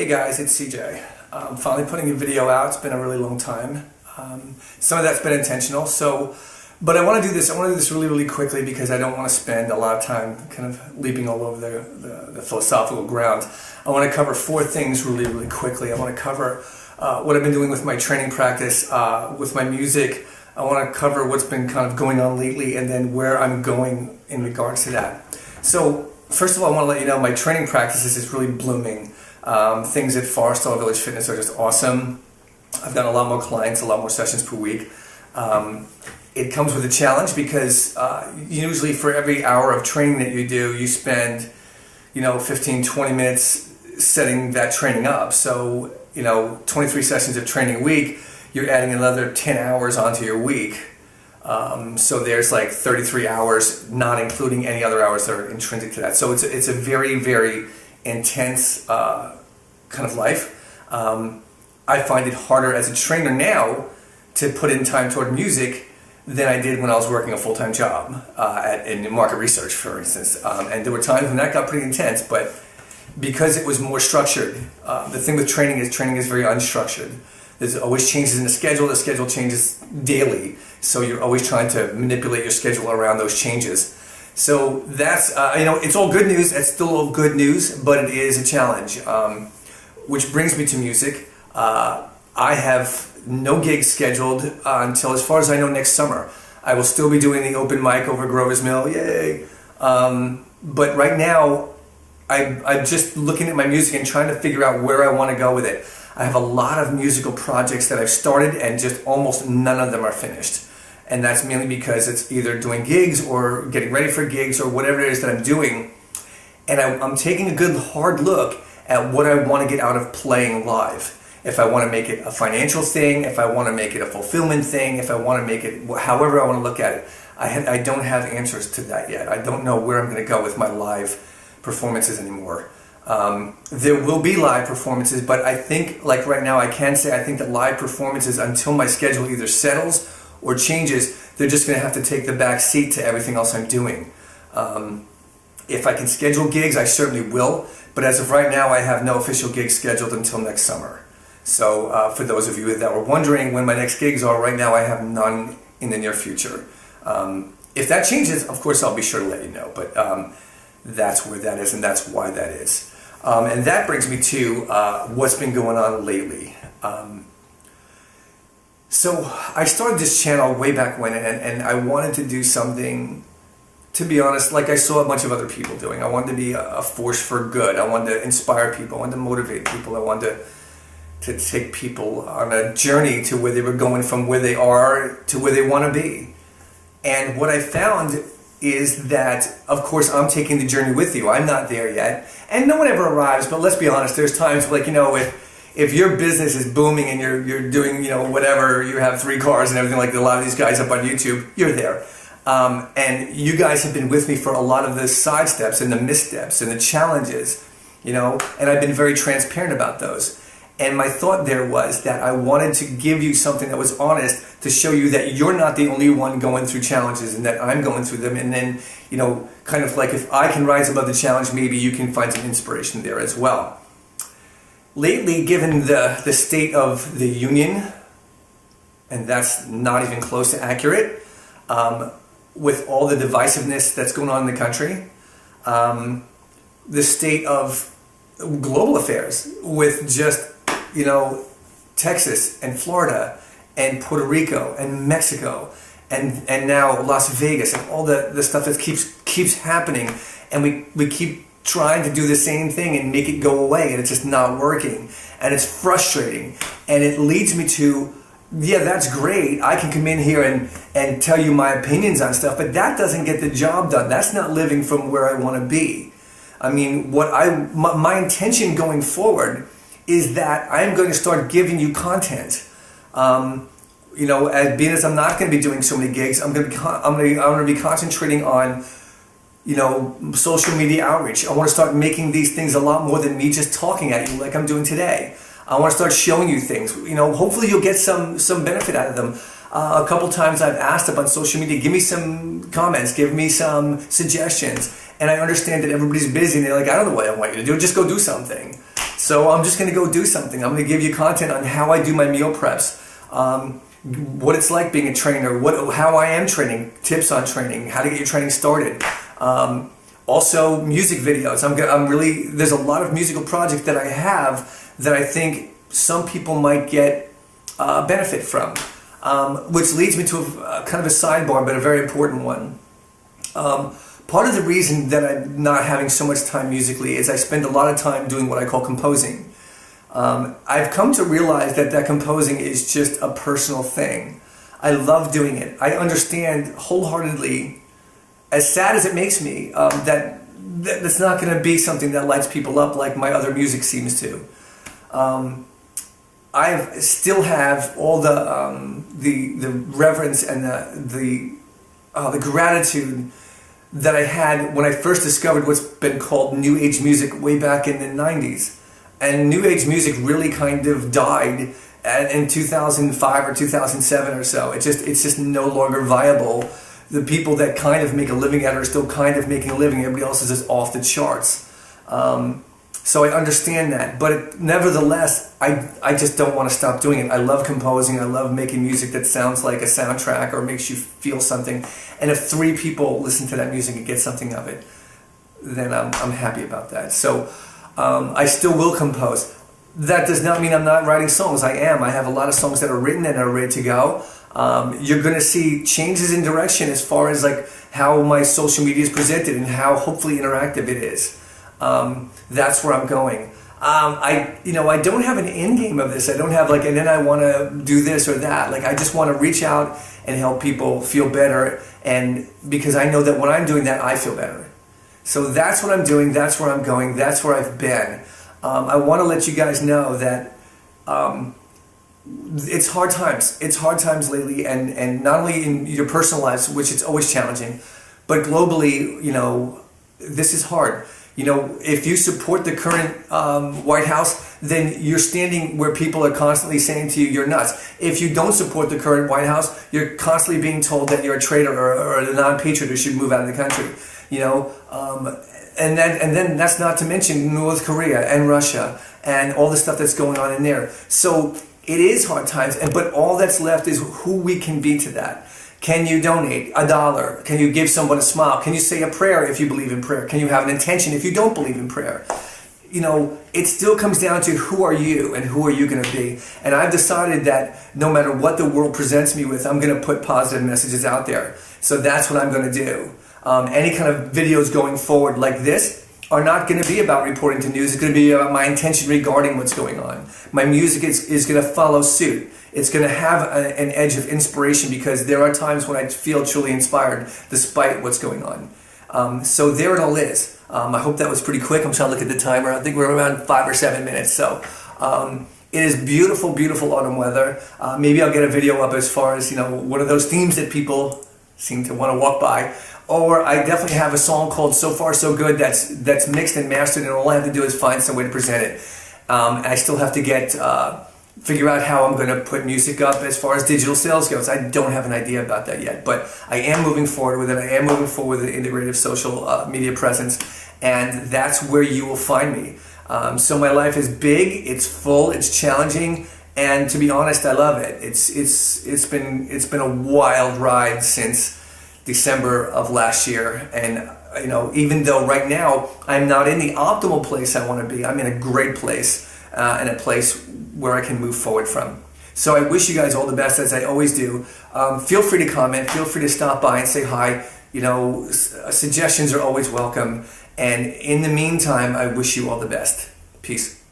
Hey guys, it's CJ. I'm finally putting a video out. It's been a really long time. Some of that's been intentional. But I want to do this. I want to do this really, really quickly because I don't want to spend a lot of time kind of leaping all over the philosophical ground. I want to cover 4 things really, really quickly. I want to cover what I've been doing with my training practice, with my music. I want to cover what's been kind of going on lately, and then where I'm going in regards to that. So first of all, I want to let you know my training practices is really blooming. Things at Forestall Village Fitness are just awesome. I've done a lot more clients, a lot more sessions per week. It comes with a challenge because usually for every hour of training that you do, you spend 15-20 minutes setting that training up. So 23 sessions of training a week, you're adding another 10 hours onto your week. So there's like 33 hours, not including any other hours that are intrinsic to that. So it's a very, very intense kind of life. I find it harder as a trainer now to put in time toward music than I did when I was working a full-time job in market research, for instance. And there were times when that got pretty intense, but because it was more structured, the thing with training is very unstructured. There's always changes in the schedule changes daily, so you're always trying to manipulate your schedule around those changes. So that's, it's all good news. It's still all good news, but it is a challenge. Which brings me to music. I have no gigs scheduled until, as far as I know, next summer. I will still be doing the open mic over Grover's Mill, yay! But right now, I'm just looking at my music and trying to figure out where I want to go with it. I have a lot of musical projects that I've started, and just almost none of them are finished. And that's mainly because it's either doing gigs or getting ready for gigs or whatever it is that I'm doing. And I'm taking a good hard look at what I want to get out of playing live. If I want to make it a financial thing, if I want to make it a fulfillment thing, if I want to make it however I want to look at it. I don't have answers to that yet. I don't know where I'm going to go with my live performances anymore. There will be live performances, but I think, like right now, I can say I think that live performances, until my schedule either settles or changes, they're just going to have to take the back seat to everything else I'm doing. If I can schedule gigs, I certainly will, but as of right now, I have no official gigs scheduled until next summer. So for those of you that were wondering when my next gigs are, right now I have none in the near future. If that changes, of course, I'll be sure to let you know, but that's where that is, and that's why that is. And that brings me to what's been going on lately. So I started this channel way back when, and I wanted to do something, to be honest, like I saw a bunch of other people doing. I wanted to be a force for good. I wanted to inspire people. I wanted to motivate people. I wanted to take people on a journey to where they were going from where they are to where they want to be. And what I found is that, of course, I'm taking the journey with you. I'm not there yet. And no one ever arrives, but let's be honest, there's times like, if your business is booming and you're doing, whatever, you have 3 cars and everything like a lot of these guys up on YouTube, you're there. And you guys have been with me for a lot of the side steps and the missteps and the challenges, and I've been very transparent about those. And my thought there was that I wanted to give you something that was honest to show you that you're not the only one going through challenges and that I'm going through them. And then, kind of like if I can rise above the challenge, maybe you can find some inspiration there as well. Lately, given the state of the union, and that's not even close to accurate, with all the divisiveness that's going on in the country, the state of global affairs with just, Texas and Florida and Puerto Rico and Mexico and now Las Vegas and all the stuff that keeps happening, and we keep trying to do the same thing and make it go away, and it's just not working, and it's frustrating, and it leads me to, yeah, that's great, I can come in here and tell you my opinions on stuff, but that doesn't get the job done. That's not living from where I want to be. I mean, my intention going forward is that I'm going to start giving you content. As I'm not going to be doing so many gigs, I'm going to be concentrating on social media outreach. I want to start making these things a lot more than me just talking at you like I'm doing today. I want to start showing you things. Hopefully you'll get some benefit out of them. A couple times I've asked up on social media, give me some comments, give me some suggestions. And I understand that everybody's busy and they're like, I don't know what I want you to do, just go do something. So I'm just going to go do something. I'm going to give you content on how I do my meal preps, what it's like being a trainer, how I am training, tips on training, how to get your training started. Also music videos. There's a lot of musical projects that I have that I think some people might get benefit from, which leads me to kind of a sidebar, but a very important one. Part of the reason that I'm not having so much time musically is I spend a lot of time doing what I call composing. I've come to realize that composing is just a personal thing. I love doing it. I understand wholeheartedly, as sad as it makes me, that's not going to be something that lights people up like my other music seems to. I still have all the reverence and the gratitude that I had when I first discovered what's been called New Age music way back in the 90s. And New Age music really kind of died in 2005 or 2007 or so. It's just no longer viable. The people that kind of make a living at it are still kind of making a living. Everybody else is just off the charts. So I understand that, but nevertheless, I just don't want to stop doing it. I love composing. I love making music that sounds like a soundtrack or makes you feel something. And if 3 people listen to that music and get something of it, then I'm happy about that. So I still will compose. That does not mean I'm not writing songs. I am. I have a lot of songs that are written and are ready to go. You're going to see changes in direction as far as like how my social media is presented and how hopefully interactive it is. That's where I'm going. I don't have an end game of this. I don't have and then I want to do this or that. Like, I just want to reach out and help people feel better. And because I know that when I'm doing that, I feel better. So that's what I'm doing. That's where I'm going. That's where I've been. I want to let you guys know that, it's hard times. It's hard times lately. And not only in your personal lives, which it's always challenging, but globally, this is hard. If you support the current White House, then you're standing where people are constantly saying to you, you're nuts. If you don't support the current White House, you're constantly being told that you're a traitor or a non-patriot who should move out of the country. And then that's not to mention North Korea and Russia and all the stuff that's going on in there. So it is hard times, but all that's left is who we can be to that. Can you donate $1? Can you give someone a smile? Can you say a prayer if you believe in prayer? Can you have an intention if you don't believe in prayer? It still comes down to who are you and who are you going to be. And I've decided that no matter what the world presents me with, I'm going to put positive messages out there. So that's what I'm going to do. Any kind of videos going forward like this are not going to be about reporting to news. It's going to be about my intention regarding what's going on. My music is going to follow suit. It's going to have an edge of inspiration because there are times when I feel truly inspired despite what's going on. So there it all is. I hope that was pretty quick. I'm trying to look at the timer. I think we're around 5 or 7 minutes. So it is beautiful, beautiful autumn weather. Maybe I'll get a video up as far as, one of those themes that people seem to want to walk by. Or I definitely have a song called So Far So Good that's mixed and mastered, and all I have to do is find some way to present it. I still have to figure out how I'm going to put music up as far as digital sales goes. I don't have an idea about that yet, but I am moving forward with it. I am moving forward with an integrative social media presence, and that's where you will find me. So my life is big, it's full, it's challenging, and to be honest, I love it. It's been a wild ride since December of last year, and even though right now I'm not in the optimal place I want to be, I'm in a great place and a place where I can move forward from. So I wish you guys all the best, as I always do. Feel free to comment, feel free to stop by and say hi. Suggestions are always welcome, and in the meantime, I wish you all the best. Peace.